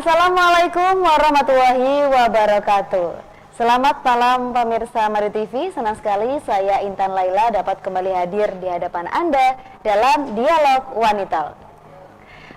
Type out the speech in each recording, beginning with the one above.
Assalamualaikum warahmatullahi wabarakatuh. Selamat malam pemirsa Madu TV. Senang sekali saya Intan Laila dapat kembali hadir di hadapan Anda dalam Dialog Wanita.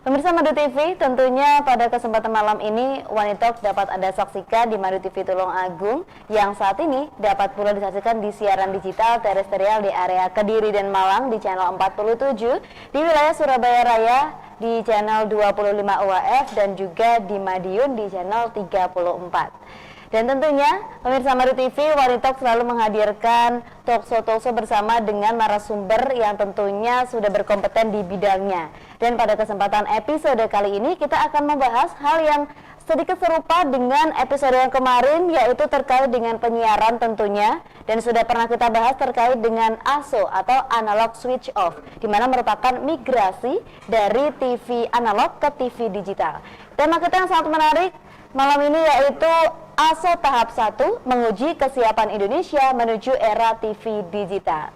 Pemirsa Madu TV, tentunya pada kesempatan malam ini Wanitalk dapat Anda saksikan di Madu TV Tulungagung yang saat ini dapat pula disaksikan di siaran digital terestrial di area Kediri dan Malang di channel 47, di wilayah Surabaya Raya di channel 25 UHF dan juga di Madiun di channel 34. Dan tentunya pemirsa Madu TV, Wanitalk selalu menghadirkan talkshow bersama dengan narasumber yang tentunya sudah berkompeten di bidangnya. Dan pada kesempatan episode kali ini kita akan membahas hal yang sedikit serupa dengan episode yang kemarin, yaitu terkait dengan penyiaran tentunya, dan sudah pernah kita bahas terkait dengan ASO atau analog switch off, di mana merupakan migrasi dari TV analog ke TV digital. Tema kita yang sangat menarik malam ini yaitu ASO tahap 1 menguji kesiapan Indonesia menuju era TV digital.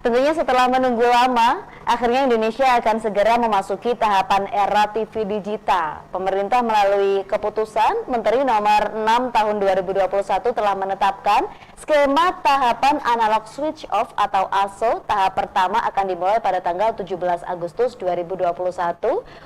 Tentunya setelah menunggu lama, akhirnya Indonesia akan segera memasuki tahapan era TV digital. Pemerintah melalui keputusan Menteri Nomor 6 Tahun 2021 telah menetapkan skema tahapan analog switch off atau ASO. Tahap pertama akan dimulai pada tanggal 17 Agustus 2021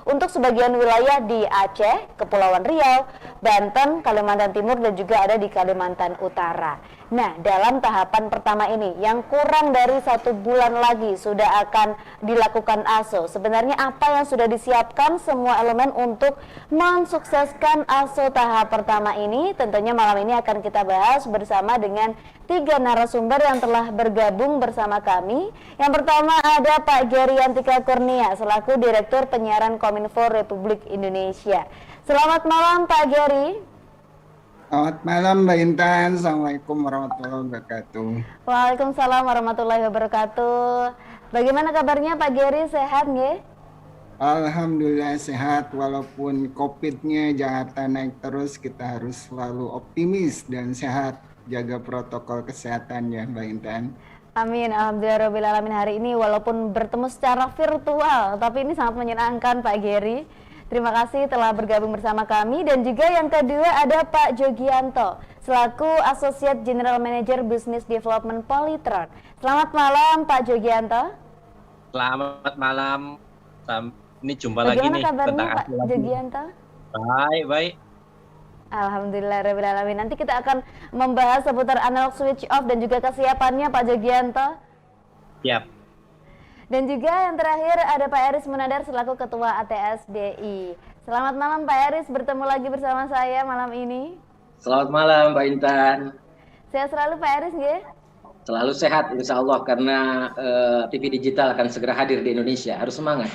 untuk sebagian wilayah di Aceh, Kepulauan Riau, Banten, Kalimantan Timur, dan juga ada di Kalimantan Utara. Nah, dalam tahapan pertama ini yang kurang dari 1 bulan lagi sudah akan dilakukan ASO. Sebenarnya apa yang sudah disiapkan semua elemen untuk mensukseskan ASO tahap pertama ini? Tentunya malam ini akan kita bahas bersama dengan 3 narasumber yang telah bergabung bersama kami. Yang pertama ada Pak Geriantika Kurnia selaku Direktur Penyiaran Kominfo Republik Indonesia. Selamat malam Pak Geri. Selamat malam Mbak Intan, Assalamualaikum warahmatullahi wabarakatuh. Waalaikumsalam warahmatullahi wabarakatuh. Bagaimana kabarnya Pak Geri, sehat nggih? Alhamdulillah sehat, walaupun COVID-nya Jakarta naik terus, kita harus selalu optimis dan sehat, jaga protokol kesehatan ya Mbak Intan. Amin, alhamdulillahirrahmanirrahim. Hari ini walaupun bertemu secara virtual, tapi ini sangat menyenangkan Pak Geri. Terima kasih telah bergabung bersama kami. Dan juga yang kedua ada Pak Jogianto selaku Associate General Manager Business Development Polytron. Selamat malam Pak Jogianto. Selamat malam. Ini jumpa Bagaimana lagi nih. Kabarnya Pak Jogianto? Baik. Alhamdulillahirrahmanirrahim. Nanti kita akan membahas seputar analog switch off dan juga kesiapannya Pak Jogianto. Siap. Dan juga yang terakhir ada Pak Eris Munadar selaku Ketua ATSDI. Selamat malam Pak Eris, bertemu lagi bersama saya malam ini. Selamat malam Mbak Intan. Sehat selalu Pak Eris nggih? Selalu sehat insya Allah karena TV digital akan segera hadir di Indonesia. Harus semangat.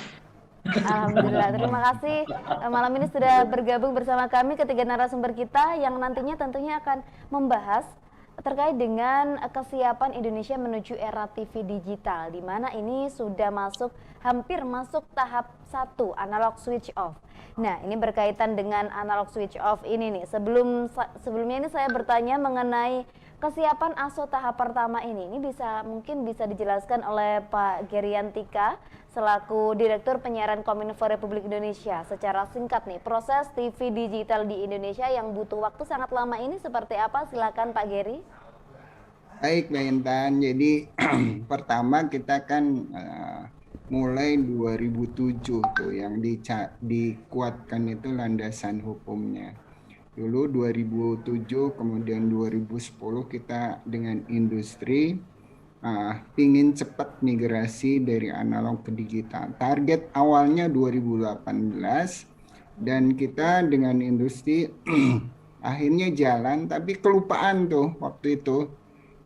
Alhamdulillah, terima kasih malam ini sudah bergabung bersama kami ketiga narasumber kita yang nantinya tentunya akan membahas terkait dengan kesiapan Indonesia menuju era TV digital, di mana ini sudah hampir masuk tahap 1 analog switch off. Nah, ini berkaitan dengan analog switch off ini nih. Sebelumnya ini saya bertanya mengenai kesiapan ASO tahap pertama ini. Ini mungkin bisa dijelaskan oleh Pak Geriantika selaku Direktur Penyiaran Kominfo Republik Indonesia. Secara singkat nih, proses TV digital di Indonesia yang butuh waktu sangat lama ini seperti apa? Silakan Pak Geri. Baik Mbak Intan, jadi pertama kita kan mulai 2007 tuh yang dikuatkan itu landasan hukumnya. Dulu 2007, kemudian 2010 kita dengan industri ingin cepat migrasi dari analog ke digital. Target awalnya 2018 dan kita dengan industri akhirnya jalan, tapi kelupaan tuh waktu itu.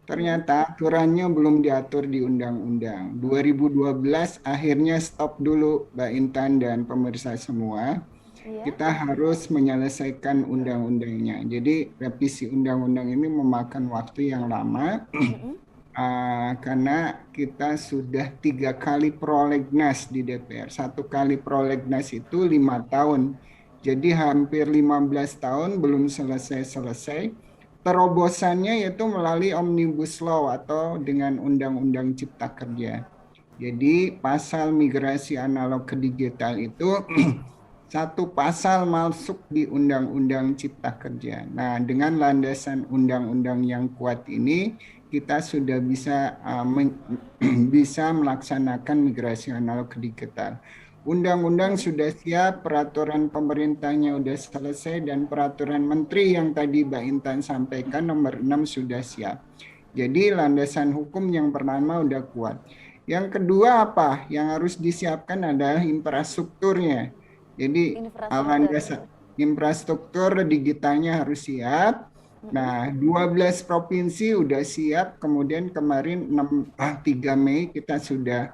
Ternyata aturannya belum diatur di undang-undang. 2012 akhirnya stop dulu Mbak Intan dan pemirsa semua. Kita harus menyelesaikan undang-undangnya. Jadi revisi undang-undang ini memakan waktu yang lama. Karena kita sudah 3 kali prolegnas di DPR. 1 kali prolegnas itu 5 tahun. Jadi hampir 15 tahun belum selesai. Terobosannya yaitu melalui Omnibus Law atau dengan Undang-Undang Cipta Kerja. Jadi pasal migrasi analog ke digital itu satu pasal masuk di Undang-Undang Cipta Kerja. Nah, dengan landasan undang-undang yang kuat ini, kita sudah bisa bisa melaksanakan migrasi analog ke digital. Undang-undang sudah siap, peraturan pemerintahnya sudah selesai, dan peraturan menteri yang tadi Mbak Intan sampaikan nomor 6 sudah siap. Jadi landasan hukum yang pertama udah kuat. Yang kedua apa? Yang harus disiapkan adalah infrastrukturnya. Jadi landasan infrastruktur digitalnya harus siap. Nah, 12 provinsi udah siap. Kemudian kemarin 3 Mei kita sudah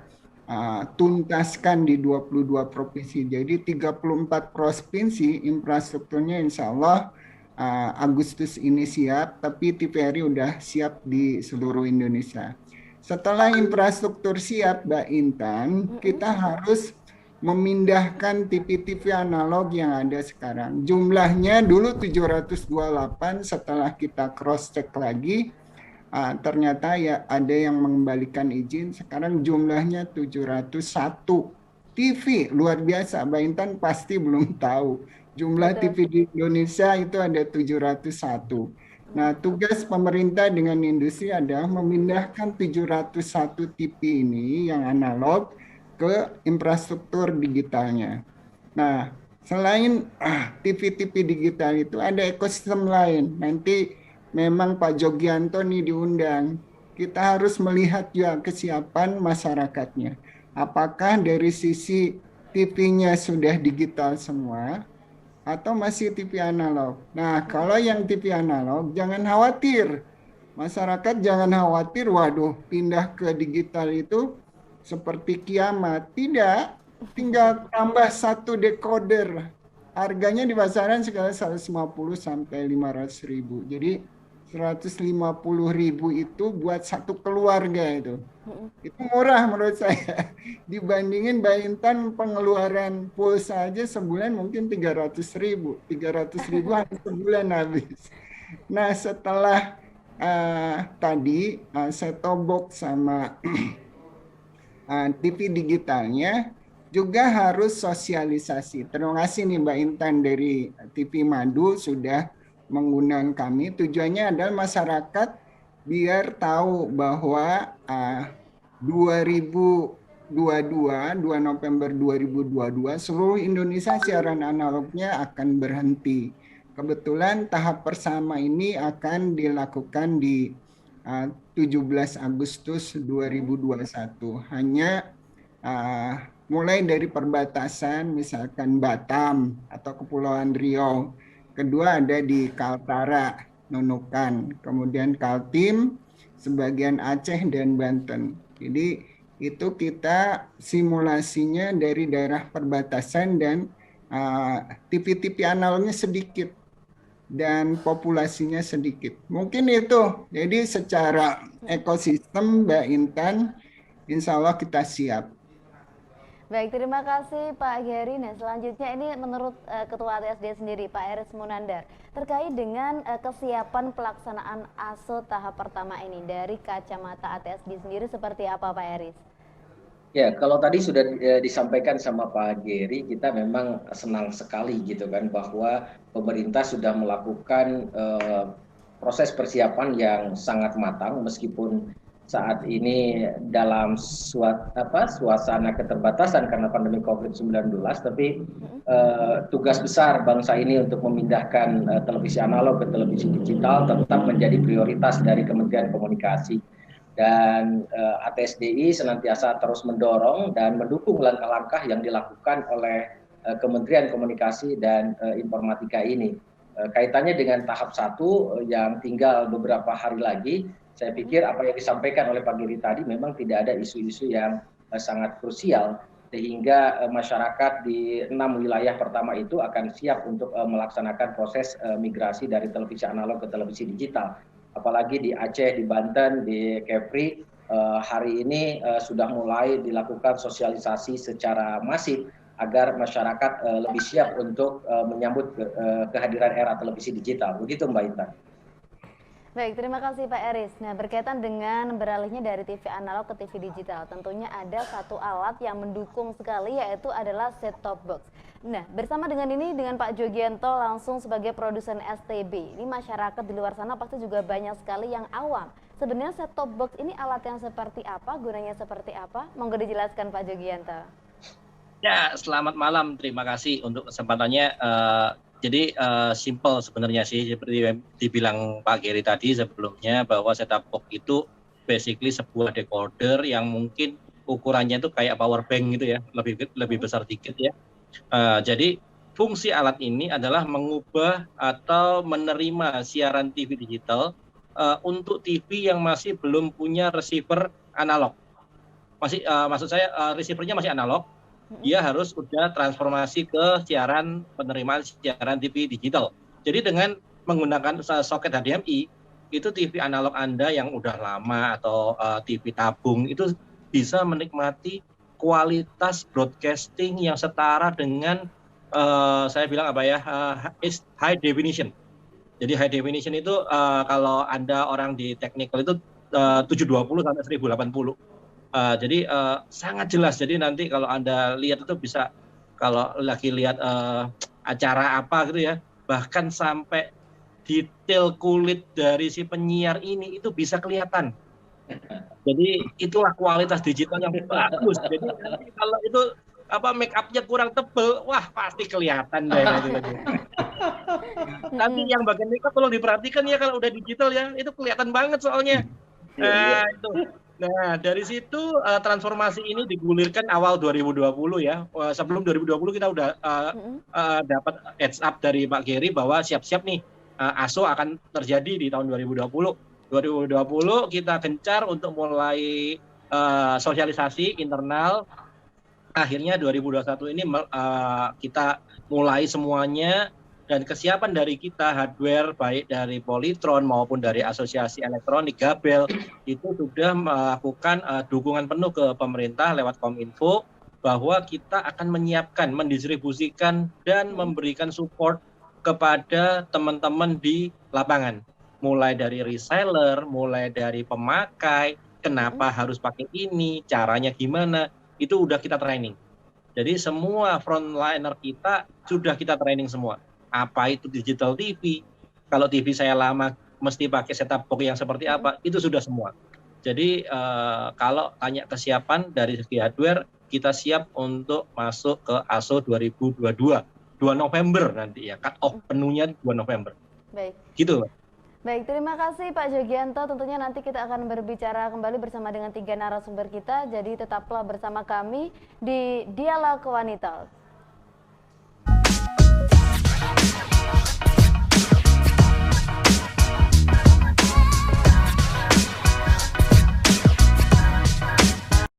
tuntaskan di 22 provinsi. Jadi 34 provinsi infrastrukturnya insya Allah Agustus ini siap, tapi TVRI udah siap di seluruh Indonesia. Setelah infrastruktur siap, Mbak Intan, kita harus memindahkan TV-TV analog yang ada sekarang. Jumlahnya dulu 728, setelah kita cross-check lagi, ternyata ya ada yang mengembalikan izin, sekarang jumlahnya 701 TV, luar biasa. Mbak Intan pasti belum tahu. Jumlah TV di Indonesia itu ada 701. Nah, tugas pemerintah dengan industri adalah memindahkan 701 TV ini yang analog ke infrastruktur digitalnya. Nah, selain TV-TV digital itu ada ekosistem lain. Nanti memang Pak Jogianto nih diundang. Kita harus melihat juga kesiapan masyarakatnya. Apakah dari sisi TV-nya sudah digital semua atau masih TV analog? Nah, kalau yang TV analog jangan khawatir. Masyarakat jangan khawatir, waduh, pindah ke digital itu seperti kiamat. Tidak, tinggal tambah 1 decoder. Harganya di pasaran sekitar 150 sampai 500.000. Jadi 150.000 itu buat satu keluarga itu. Itu murah menurut saya. Dibandingin Mbak Intan pengeluaran pulsa aja sebulan mungkin 300.000. 300.000 hanya sebulan habis. Nah, setelah tadi set-top box sama TV digitalnya juga harus sosialisasi. Terima kasih nih Mbak Intan dari TV Madu sudah mengundang kami. Tujuannya adalah masyarakat biar tahu bahwa 2 November 2022 seluruh Indonesia siaran analognya akan berhenti. Kebetulan tahap pertama ini akan dilakukan di 17 Agustus 2021. Hanya mulai dari perbatasan misalkan Batam atau Kepulauan Riau. Kedua ada di Kaltara, Nunukan, kemudian Kaltim, sebagian Aceh dan Banten. Jadi itu kita simulasinya dari daerah perbatasan dan TV-TV analognya sedikit dan populasinya sedikit. Mungkin itu. Jadi secara ekosistem Mbak Intan, insya Allah kita siap. Baik, terima kasih Pak Geri. Nah, selanjutnya ini menurut Ketua ATSD sendiri, Pak Eris Munandar, terkait dengan kesiapan pelaksanaan ASO tahap pertama ini dari kacamata ATSD sendiri seperti apa Pak Eris? Ya, kalau tadi sudah disampaikan sama Pak Geri, kita memang senang sekali gitu kan bahwa pemerintah sudah melakukan proses persiapan yang sangat matang meskipun saat ini dalam suasana keterbatasan karena pandemi COVID-19, tapi tugas besar bangsa ini untuk memindahkan televisi analog ke televisi digital tetap menjadi prioritas dari Kementerian Komunikasi. Dan ATSDI senantiasa terus mendorong dan mendukung langkah-langkah yang dilakukan oleh Kementerian Komunikasi dan Informatika ini. Kaitannya dengan tahap 1 yang tinggal beberapa hari lagi, saya pikir apa yang disampaikan oleh Pak Giri tadi memang tidak ada isu-isu yang sangat krusial sehingga masyarakat di 6 wilayah pertama itu akan siap untuk melaksanakan proses migrasi dari televisi analog ke televisi digital. Apalagi di Aceh, di Banten, di Kepri hari ini sudah mulai dilakukan sosialisasi secara masif agar masyarakat lebih siap untuk menyambut kehadiran era televisi digital. Begitu Mbak Intan. Baik, terima kasih Pak Eris. Nah, berkaitan dengan beralihnya dari TV analog ke TV digital, tentunya ada satu alat yang mendukung sekali, yaitu adalah set-top box. Nah, bersama dengan ini, dengan Pak Jogianto langsung sebagai produsen STB, ini masyarakat di luar sana pasti juga banyak sekali yang awam. Sebenarnya set-top box ini alat yang seperti apa, gunanya seperti apa? Monggo dijelaskan Pak Jogianto. Ya, selamat malam. Terima kasih untuk kesempatannya. Jadi simple sebenarnya sih, seperti yang dibilang Pak Geri tadi sebelumnya, bahwa set-top box itu basically sebuah decoder yang mungkin ukurannya itu kayak power bank gitu ya, lebih besar dikit ya. Jadi fungsi alat ini adalah mengubah atau menerima siaran TV digital untuk TV yang masih belum punya receiver analog. Maksud saya receivernya masih analog. Dia harus udah transformasi ke penerimaan siaran TV digital. Jadi dengan menggunakan soket HDMI, itu TV analog Anda yang udah lama atau TV tabung itu bisa menikmati kualitas broadcasting yang setara dengan saya bilang high definition. Jadi high definition itu kalau Anda orang di technical itu 720 sampai 1080. Jadi sangat jelas. Jadi nanti kalau Anda lihat itu bisa, kalau lagi lihat acara apa gitu ya, bahkan sampai detail kulit dari si penyiar ini itu bisa kelihatan. Jadi itulah kualitas digital yang bagus. Jadi nanti kalau itu make up-nya kurang tebel, wah pasti kelihatan deh. Tapi yang bagian make up kalau diperhatikan ya, kalau udah digital ya, itu kelihatan banget soalnya. Itu. Nah, dari situ transformasi ini digulirkan awal 2020 ya. Sebelum 2020 kita udah dapat heads up dari Pak Geri bahwa siap-siap nih ASO akan terjadi di tahun 2020. 2020 kita gencar untuk mulai sosialisasi internal. Akhirnya 2021 ini kita mulai semuanya. Dan kesiapan dari kita, hardware baik dari Polytron maupun dari Asosiasi Elektronik Gabel itu sudah melakukan dukungan penuh ke pemerintah lewat Kominfo, bahwa kita akan menyiapkan, mendistribusikan dan memberikan support kepada teman-teman di lapangan. Mulai dari reseller, mulai dari pemakai, kenapa harus pakai ini, caranya gimana, itu udah kita training. Jadi semua frontliner kita sudah kita training semua. Apa itu digital TV, kalau TV saya lama mesti pakai set-top box yang seperti apa, itu sudah semua. Jadi kalau tanya kesiapan dari segi hardware, kita siap untuk masuk ke ASO 2022, 2 November nanti ya, cut off penuhnya 2 November. Baik. Gitu. Baik, terima kasih Pak Jogianto. Tentunya nanti kita akan berbicara kembali bersama dengan 3 narasumber kita, jadi tetaplah bersama kami di Dialog Wanita.